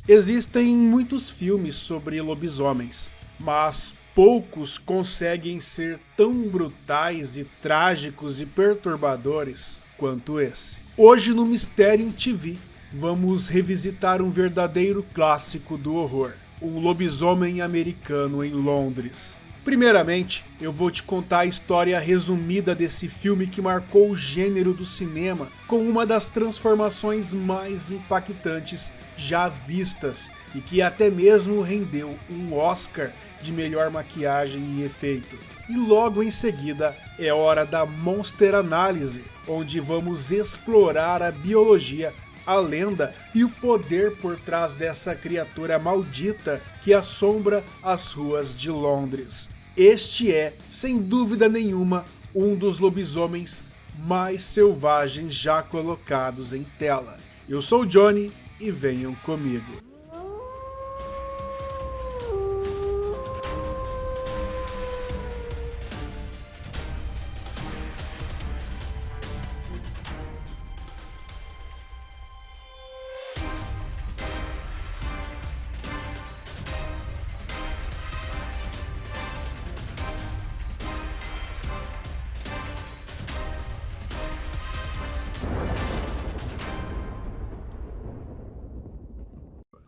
Existem muitos filmes sobre lobisomens, mas poucos conseguem ser tão brutais e trágicos e perturbadores quanto esse. Hoje no Mysterium TV, vamos revisitar um verdadeiro clássico do horror, um lobisomem americano em Londres. Primeiramente, eu vou te contar a história resumida desse filme que marcou o gênero do cinema com uma das transformações mais impactantes já vistas e que até mesmo rendeu um Oscar de melhor maquiagem e efeito. E logo em seguida é hora da Monster Análise, onde vamos explorar a biologia, a lenda e o poder por trás dessa criatura maldita que assombra as ruas de Londres. Este é, sem dúvida nenhuma, um dos lobisomens mais selvagens já colocados em tela. Eu sou o Johnny e venham comigo.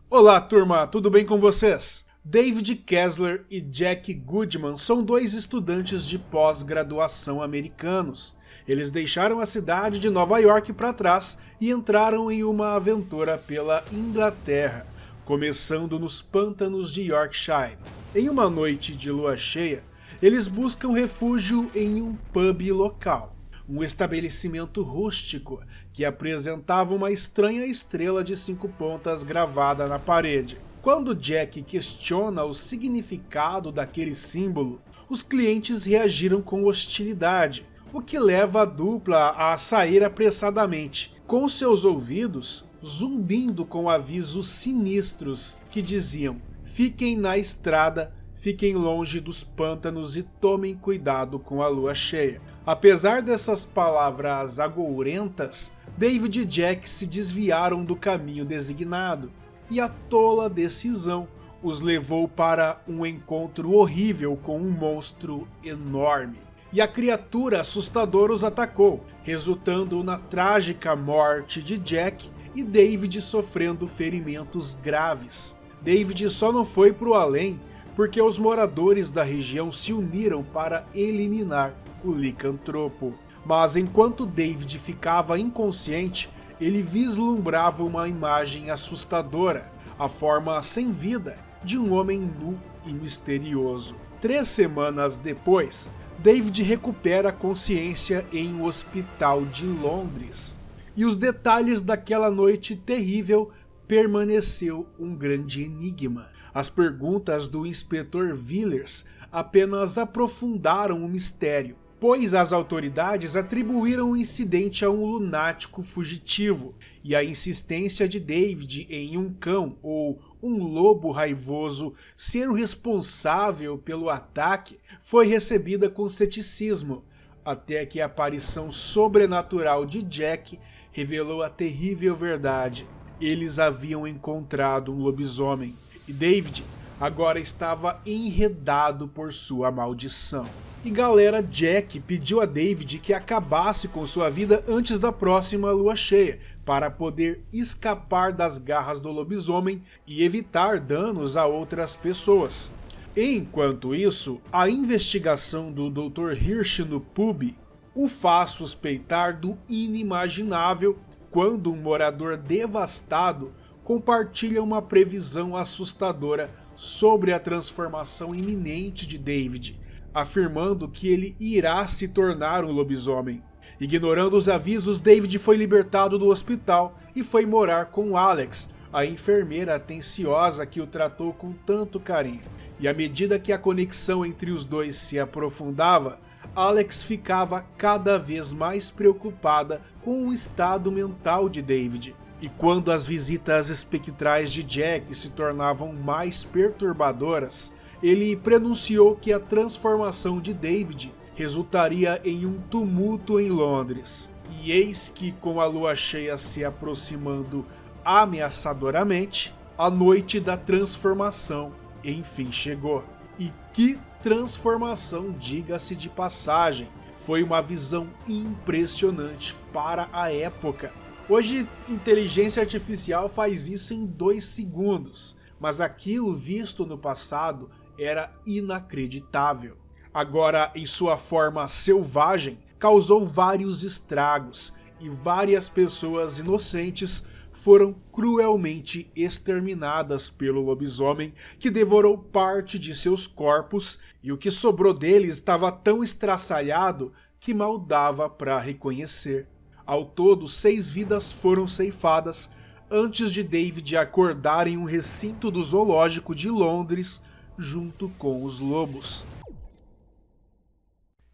Olá turma, tudo bem com vocês? David Kessler e Jack Goodman são dois estudantes de pós-graduação americanos. Eles deixaram a cidade de Nova York para trás e entraram em uma aventura pela Inglaterra, começando nos pântanos de Yorkshire. Em uma noite de lua cheia, eles buscam refúgio em um pub local. Um estabelecimento rústico que apresentava uma estranha estrela de 5 pontas gravada na parede. Quando Jack questiona o significado daquele símbolo, os clientes reagiram com hostilidade, o que leva a dupla a sair apressadamente, com seus ouvidos zumbindo com avisos sinistros que diziam: fiquem na estrada, fiquem longe dos pântanos e tomem cuidado com a lua cheia. Apesar dessas palavras agourentas, David e Jack se desviaram do caminho designado, e a tola decisão os levou para um encontro horrível com um monstro enorme. E a criatura assustadora os atacou, resultando na trágica morte de Jack e David sofrendo ferimentos graves. David só não foi para o além porque os moradores da região se uniram para eliminar o licantropo. Mas enquanto David ficava inconsciente, ele vislumbrava uma imagem assustadora, a forma sem vida de um homem nu e misterioso. 3 semanas depois, David recupera a consciência em um hospital de Londres. E os detalhes daquela noite terrível permaneceu um grande enigma. As perguntas do inspetor Villers apenas aprofundaram o mistério, pois as autoridades atribuíram o incidente a um lunático fugitivo, e a insistência de David em um cão ou um lobo raivoso ser o responsável pelo ataque foi recebida com ceticismo, até que a aparição sobrenatural de Jack revelou a terrível verdade. Eles haviam encontrado um lobisomem, e David agora estava enredado por sua maldição. E galera, Jack pediu a David que acabasse com sua vida antes da próxima lua cheia, para poder escapar das garras do lobisomem e evitar danos a outras pessoas. Enquanto isso, a investigação do Dr. Hirsch no pub o faz suspeitar do inimaginável quando um morador devastado compartilha uma previsão assustadora sobre a transformação iminente de David, afirmando que ele irá se tornar um lobisomem. Ignorando os avisos, David foi libertado do hospital e foi morar com Alex, a enfermeira atenciosa que o tratou com tanto carinho. E à medida que a conexão entre os dois se aprofundava, Alex ficava cada vez mais preocupada com o estado mental de David. E quando as visitas espectrais de Jack se tornavam mais perturbadoras, ele prenunciou que a transformação de David resultaria em um tumulto em Londres. E eis que, com a lua cheia se aproximando ameaçadoramente, A noite da transformação enfim chegou. E que transformação, diga-se de passagem. Foi uma visão impressionante para a época. Hoje, inteligência artificial faz isso em 2 segundos, mas aquilo visto no passado era inacreditável. Agora, em sua forma selvagem, causou vários estragos e várias pessoas inocentes foram cruelmente exterminadas pelo lobisomem, que devorou parte de seus corpos, e o que sobrou deles estava tão estraçalhado que mal dava para reconhecer. Ao todo, 6 vidas foram ceifadas antes de David acordar em um recinto do zoológico de Londres junto com os lobos.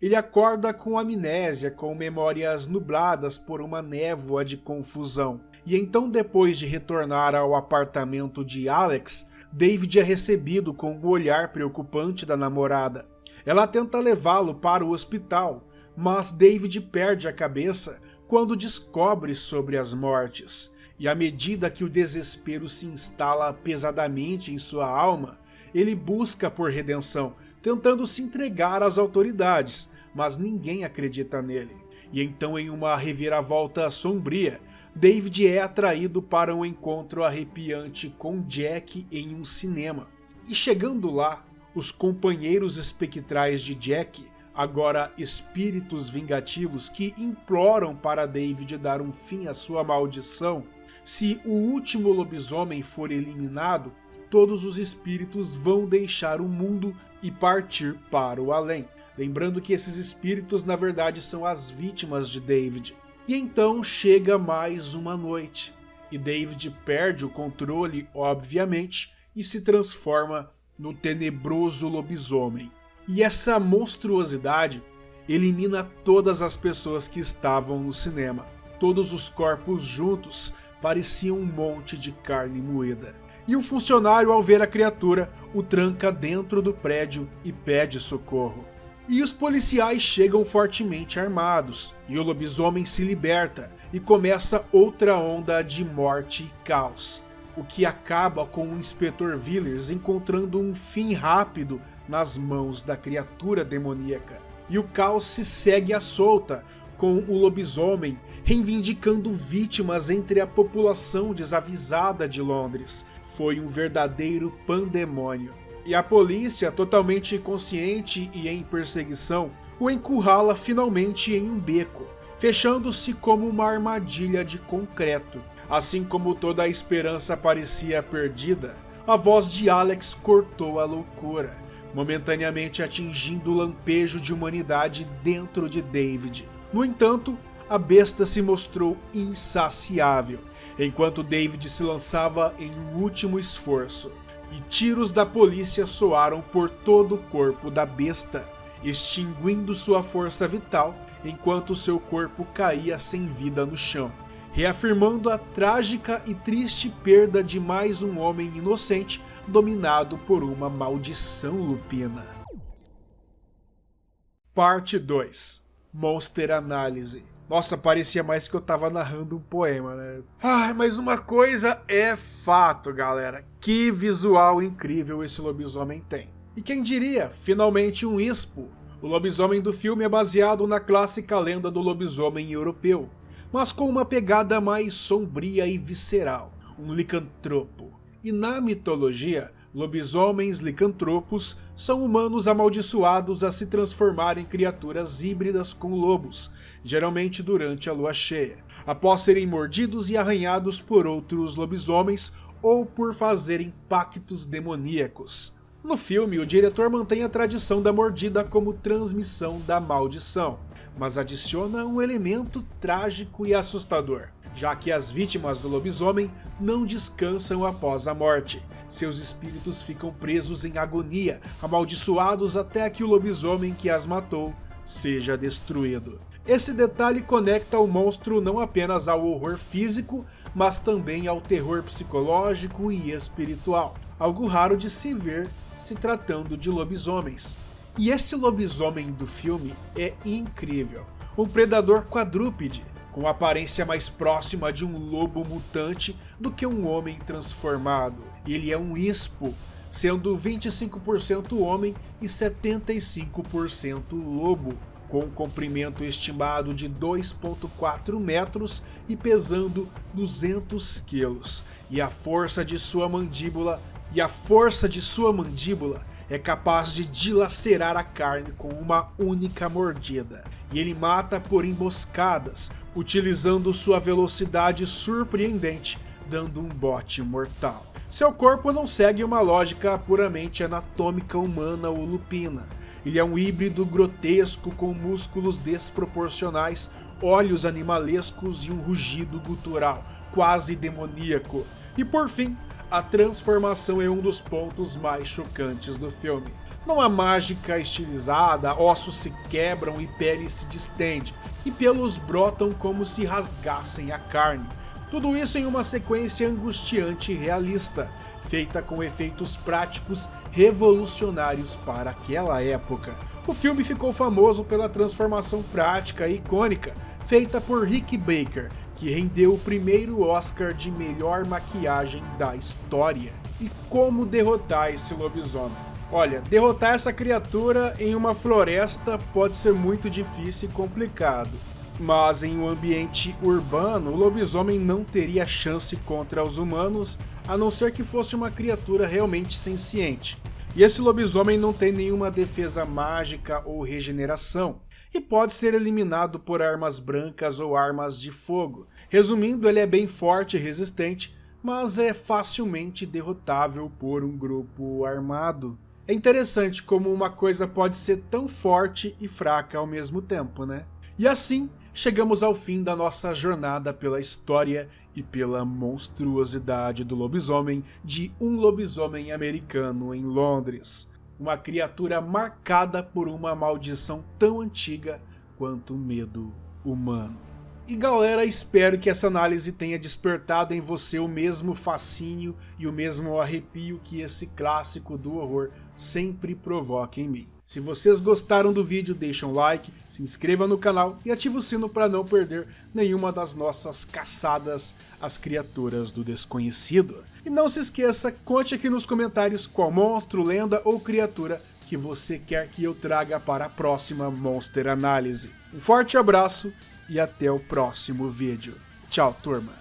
Ele acorda com amnésia, com memórias nubladas por uma névoa de confusão. E então, depois de retornar ao apartamento de Alex, David é recebido com o olhar preocupante da namorada. Ela tenta levá-lo para o hospital, mas David perde a cabeça quando descobre sobre as mortes. E à medida que o desespero se instala pesadamente em sua alma, ele busca por redenção, tentando se entregar às autoridades, mas ninguém acredita nele. E então, em uma reviravolta sombria, David é atraído para um encontro arrepiante com Jack em um cinema. E chegando lá, os companheiros espectrais de Jack, agora espíritos vingativos que imploram para David dar um fim à sua maldição. Se o último lobisomem for eliminado, todos os espíritos vão deixar o mundo e partir para o além. Lembrando que esses espíritos na verdade são as vítimas de David. E então chega mais uma noite, e David perde o controle, obviamente, e se transforma no tenebroso lobisomem. E essa monstruosidade elimina todas as pessoas que estavam no cinema. Todos os corpos juntos pareciam um monte de carne moída. E um funcionário, ao ver a criatura, o tranca dentro do prédio e pede socorro. E os policiais chegam fortemente armados, e o lobisomem se liberta e começa outra onda de morte e caos, o que acaba com o inspetor Villiers encontrando um fim rápido nas mãos da criatura demoníaca. E o caos se segue à solta, com o lobisomem reivindicando vítimas entre a população desavisada de Londres. Foi um verdadeiro pandemônio. E a polícia, totalmente consciente e em perseguição, o encurrala finalmente em um beco, fechando-se como uma armadilha de concreto. Assim como toda a esperança parecia perdida, a voz de Alex cortou a loucura, momentaneamente atingindo o lampejo de humanidade dentro de David. No entanto, a besta se mostrou insaciável, enquanto David se lançava em um último esforço. E tiros da polícia soaram por todo o corpo da besta, extinguindo sua força vital enquanto seu corpo caía sem vida no chão, reafirmando a trágica e triste perda de mais um homem inocente dominado por uma maldição lupina. Parte 2. Monster Análise. Nossa, parecia mais que eu tava narrando um poema, né? Mas uma coisa é fato, galera. Que visual incrível esse lobisomem tem. E quem diria, finalmente um ispo. O lobisomem do filme é baseado na clássica lenda do lobisomem europeu, mas com uma pegada mais sombria e visceral, um licantropo. E na mitologia, lobisomens licantropos são humanos amaldiçoados a se transformar em criaturas híbridas com lobos, geralmente durante a lua cheia, após serem mordidos e arranhados por outros lobisomens ou por fazerem pactos demoníacos. No filme, o diretor mantém a tradição da mordida como transmissão da maldição, mas adiciona um elemento trágico e assustador, já que as vítimas do lobisomem não descansam após a morte. Seus espíritos ficam presos em agonia, amaldiçoados até que o lobisomem que as matou seja destruído. Esse detalhe conecta o monstro não apenas ao horror físico, mas também ao terror psicológico e espiritual, algo raro de se ver se tratando de lobisomens. E esse lobisomem do filme é incrível, um predador quadrúpede, com aparência mais próxima de um lobo mutante do que um homem transformado. Ele é um ispo, sendo 25% homem e 75% lobo, com um comprimento estimado de 2,4 metros e pesando 200 quilos. E a força de sua mandíbula é capaz de dilacerar a carne com uma única mordida. E ele mata por emboscadas, utilizando sua velocidade surpreendente, dando um bote mortal. Seu corpo não segue uma lógica puramente anatômica humana ou lupina. Ele é um híbrido grotesco com músculos desproporcionais, olhos animalescos e um rugido gutural, quase demoníaco. E por fim, a transformação é um dos pontos mais chocantes do filme. Não há mágica estilizada, ossos se quebram e pele se distende, e pelos brotam como se rasgassem a carne. Tudo isso em uma sequência angustiante e realista, feita com efeitos práticos revolucionários para aquela época. O filme ficou famoso pela transformação prática e icônica, feita por Rick Baker, que rendeu o primeiro Oscar de melhor maquiagem da história. E como derrotar esse lobisomem? Olha, derrotar essa criatura em uma floresta pode ser muito difícil e complicado. Mas em um ambiente urbano, o lobisomem não teria chance contra os humanos, a não ser que fosse uma criatura realmente senciente. E esse lobisomem não tem nenhuma defesa mágica ou regeneração, e pode ser eliminado por armas brancas ou armas de fogo. Resumindo, ele é bem forte e resistente, mas é facilmente derrotável por um grupo armado. É interessante como uma coisa pode ser tão forte e fraca ao mesmo tempo, né? E assim, chegamos ao fim da nossa jornada pela história e pela monstruosidade do lobisomem de Um Lobisomem Americano em Londres. Uma criatura marcada por uma maldição tão antiga quanto o medo humano. E galera, espero que essa análise tenha despertado em você o mesmo fascínio e o mesmo arrepio que esse clássico do horror sempre provoca em mim. Se vocês gostaram do vídeo, deixa um like, se inscreva no canal e ative o sino para não perder nenhuma das nossas caçadas às criaturas do desconhecido. E não se esqueça, conte aqui nos comentários qual monstro, lenda ou criatura que você quer que eu traga para a próxima Monster Análise. Um forte abraço e até o próximo vídeo. Tchau, turma!